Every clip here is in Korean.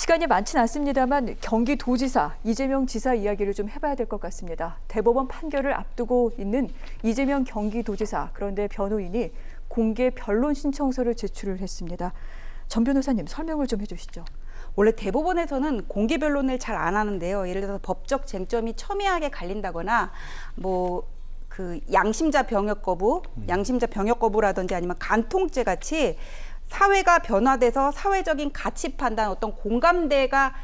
시간이 많지는 않습니다만 경기도지사 이재명 지사 이야기를 좀 해봐야 될 것 같습니다. 대법원 판결을 앞두고 있는 이재명 경기도지사, 그런데 변호인이 공개 변론 신청서를 제출을 했습니다. 전 변호사님, 설명을 좀 해주시죠. 원래 대법원에서는 공개 변론을 잘 안 하는데요. 예를 들어서 법적 쟁점이 첨예하게 갈린다거나 그 양심자 병역 거부라든지 아니면 간통죄 같이 사회가 변화돼서 사회적인 가치 판단, 어떤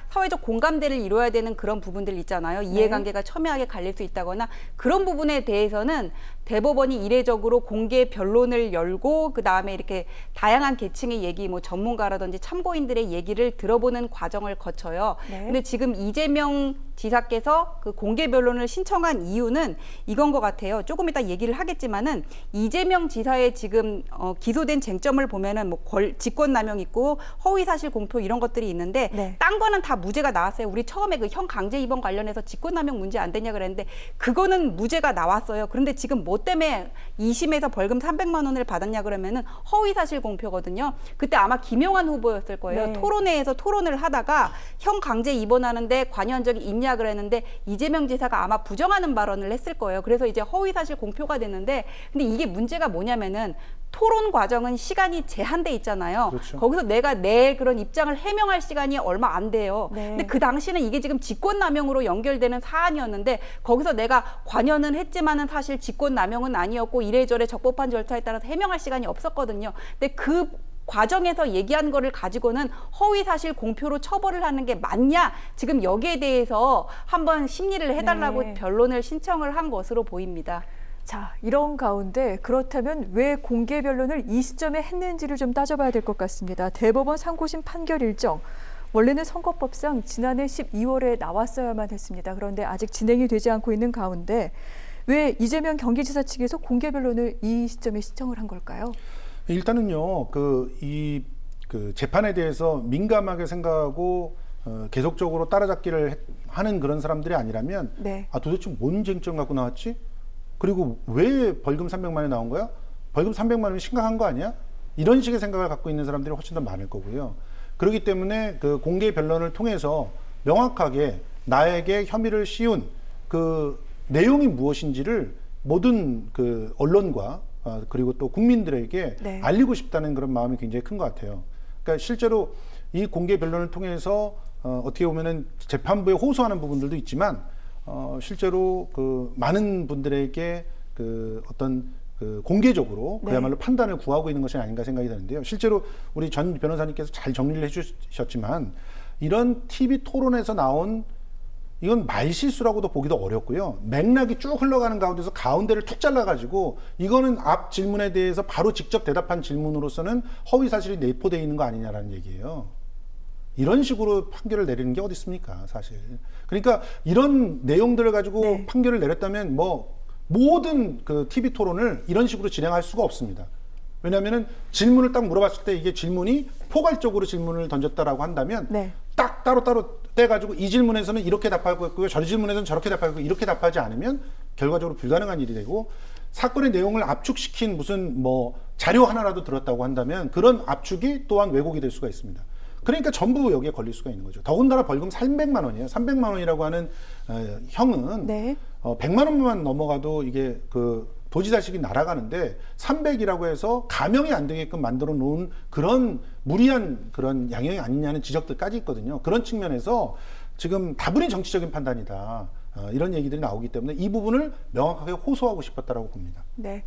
사회적 공감대를 이루어야 되는 그런 부분들 있잖아요. 이해관계가 첨예하게 갈릴 수 있다거나 그런 부분에 대해서는 대법원이 이례적으로 공개 변론을 열고 그다음에 이렇게 다양한 계층의 얘기, 전문가라든지 참고인들의 얘기를 들어보는 과정을 거쳐요. 근데 지금 이재명 지사께서 그 공개 변론을 신청한 이유는 이건 것 같아요. 조금 이따 얘기를 하겠지만은 이재명 지사의 지금 기소된 쟁점을 보면은 직권남용 있고 허위사실 공표 이런 것들이 있는데 딴 거는 다 무죄가 나왔어요. 우리 처음에 그 형 강제 입원 관련해서 직권남용 문제 안 되냐 그랬는데 그거는 무죄가 나왔어요. 그런데 지금 뭐 때문에 2심에서 벌금 300만 원을 받았냐 그러면은 허위사실 공표거든요. 그때 아마 김용환 후보였을 거예요. 토론회에서 토론을 하다가 형 강제 입원하는데 관여한 적이 있냐 그랬는데 이재명 지사가 아마 부정하는 발언을 했을 거예요. 그래서 이제 허위사실 공표가 됐는데 근데 이게 문제가 뭐냐면은 토론 과정은 시간이 제한돼 있잖아요. 그렇죠. 거기서 내가 내 그런 입장을 해명할 시간이 얼마 안 돼요. 근데 그 당시는 이게 지금 직권남용으로 연결되는 사안이었는데 거기서 내가 관여는 했지만은 사실 직권남용은 아니었고 이래저래 적법한 절차에 따라서 해명할 시간이 없었거든요. 근데 그 과정에서 얘기한 거를 가지고는 허위사실 공표로 처벌을 하는 게 맞냐? 지금 여기에 대해서 한번 심리를 해달라고 변론을 신청을 한 것으로 보입니다. 자, 이런 가운데 그렇다면 왜 공개 변론을 이 시점에 했는지를 좀 따져봐야 될 것 같습니다. 대법원 상고심 판결 일정, 원래는 선거법상 지난해 12월에 나왔어야만 했습니다. 그런데 아직 진행이 되지 않고 있는 가운데 왜 이재명 경기지사 측에서 공개 변론을 이 시점에 신청을 한 걸까요? 일단은요, 이 재판에 대해서 민감하게 생각하고 계속적으로 따라잡기를 하는 그런 사람들이 아니라면 도대체 뭔 쟁점 갖고 나왔지? 그리고 왜 벌금 300만 원이 나온 거야? 벌금 300만 원이 심각한 거 아니야? 이런 식의 생각을 갖고 있는 사람들이 훨씬 더 많을 거고요. 그렇기 때문에 그 공개 변론을 통해서 명확하게 나에게 혐의를 씌운 그 내용이 무엇인지를 모든 그 언론과 그리고 또 국민들에게 알리고 싶다는 그런 마음이 굉장히 큰 것 같아요. 그러니까 실제로 이 공개 변론을 통해서 어떻게 보면은 재판부에 호소하는 부분들도 있지만 실제로 그 많은 분들에게 그 어떤 공개적으로 그야말로 판단을 구하고 있는 것이 아닌가 생각이 드는데요. 실제로 우리 전 변호사님께서 잘 정리를 해주셨지만 이런 TV 토론에서 나온 이건 말실수라고도 보기도 어렵고요. 맥락이 쭉 흘러가는 가운데서 가운데를 툭 잘라가지고 이거는 앞 질문에 대해서 바로 직접 대답한 질문으로서는 허위사실이 내포되어 있는 거 아니냐라는 얘기예요. 이런 식으로 판결을 내리는 게 어디 있습니까, 사실. 그러니까 이런 내용들을 가지고 판결을 내렸다면 모든 그 TV 토론을 이런 식으로 진행할 수가 없습니다. 왜냐하면은 질문을 딱 물어봤을 때 이게 질문이 포괄적으로 질문을 던졌다라고 한다면 딱 따로따로 떼가지고 이 질문에서는 이렇게 답할 거고요, 저 질문에서는 저렇게 답할 거고 이렇게 답하지 않으면 결과적으로 불가능한 일이 되고 사건의 내용을 압축시킨 무슨 자료 하나라도 들었다고 한다면 그런 압축이 또한 왜곡이 될 수가 있습니다. 그러니까 전부 여기에 걸릴 수가 있는 거죠. 더군다나 벌금 300만 원이에요. 300만 원이라고 하는 형은 100만 원만 넘어가도 이게 그 도지사직이 날아가는데 300이라고 해서 감형이 안 되게끔 만들어 놓은 그런 무리한 그런 양형이 아니냐는 지적들까지 있거든요. 그런 측면에서 지금 다분히 정치적인 판단이다. 이런 얘기들이 나오기 때문에 이 부분을 명확하게 호소하고 싶었다라고 봅니다. 네.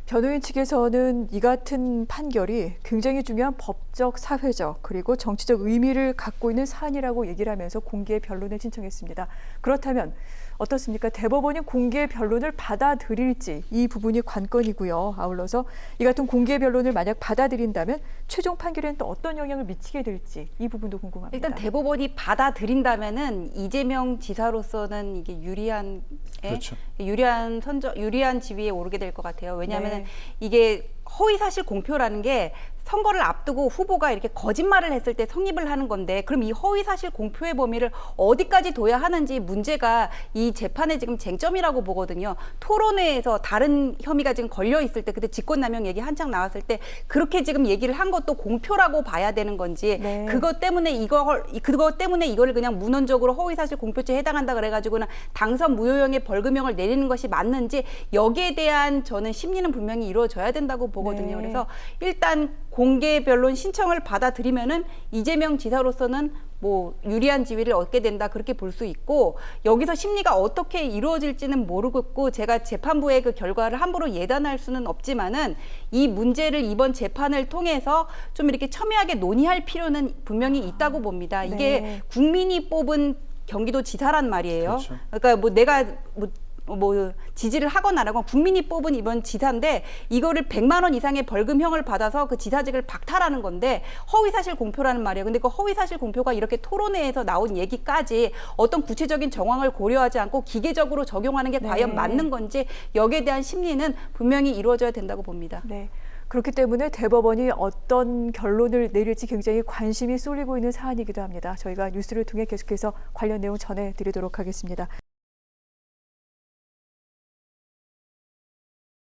변호인 측에서는 이 같은 판결이 굉장히 중요한 법적, 사회적, 그리고 정치적 의미를 갖고 있는 사안이라고 얘기를 하면서 공개 변론을 신청했습니다. 그렇다면 어떻습니까? 대법원이 공개 변론을 받아들일지 이 부분이 관건이고요. 아울러서 이 같은 공개 변론을 만약 받아들인다면 최종 판결에는 또 어떤 영향을 미치게 될지 이 부분도 궁금합니다. 일단 대법원이 받아들인다면은 이재명 지사로서는 이게 유리한 지위에 오르게 될 것 같아요. 왜냐하면 이게 허위사실 공표라는 게 선거를 앞두고 후보가 이렇게 거짓말을 했을 때 성립을 하는 건데, 그럼 이 허위사실 공표의 범위를 어디까지 둬야 하는지 문제가 이 재판의 지금 쟁점이라고 보거든요. 토론회에서 다른 혐의가 지금 걸려 있을 때, 그때 직권남용 얘기 한창 나왔을 때 그렇게 지금 얘기를 한 것도 공표라고 봐야 되는 건지, 네. 그것 때문에 이거를 그냥 문헌적으로 허위사실 공표죄에 해당한다 그래가지고는 당선 무효형의 벌금형을 내리는 것이 맞는지, 여기에 대한 저는 심리는 분명히 이루어져야 된다고 보거든요. 네. 그래서 일단 공개 변론 신청을 받아들이면은 이재명 지사로서는 뭐 유리한 지위를 얻게 된다, 그렇게 볼 수 있고, 여기서 심리가 어떻게 이루어질지는 모르겠고, 제가 재판부의 그 결과를 함부로 예단할 수는 없지만은 이 문제를 이번 재판을 통해서 좀 이렇게 첨예하게 논의할 필요는 분명히 있다고 봅니다. 이게 네. 국민이 뽑은 경기도지사란 말이에요. 그렇죠. 그러니까 뭐 내가 뭐 지지를 하거나 안 하건 국민이 뽑은 이번 지사인데, 이거를 100만 원 이상의 벌금형을 받아서 그 지사직을 박탈하는 건데 허위사실 공표라는 말이에요. 근데 그 허위사실 공표가 이렇게 토론회에서 나온 얘기까지 어떤 구체적인 정황을 고려하지 않고 기계적으로 적용하는 게 과연 네. 맞는 건지, 여기에 대한 심리는 분명히 이루어져야 된다고 봅니다. 네. 그렇기 때문에 대법원이 어떤 결론을 내릴지 굉장히 관심이 쏠리고 있는 사안이기도 합니다. 저희가 뉴스를 통해 계속해서 관련 내용 전해드리도록 하겠습니다.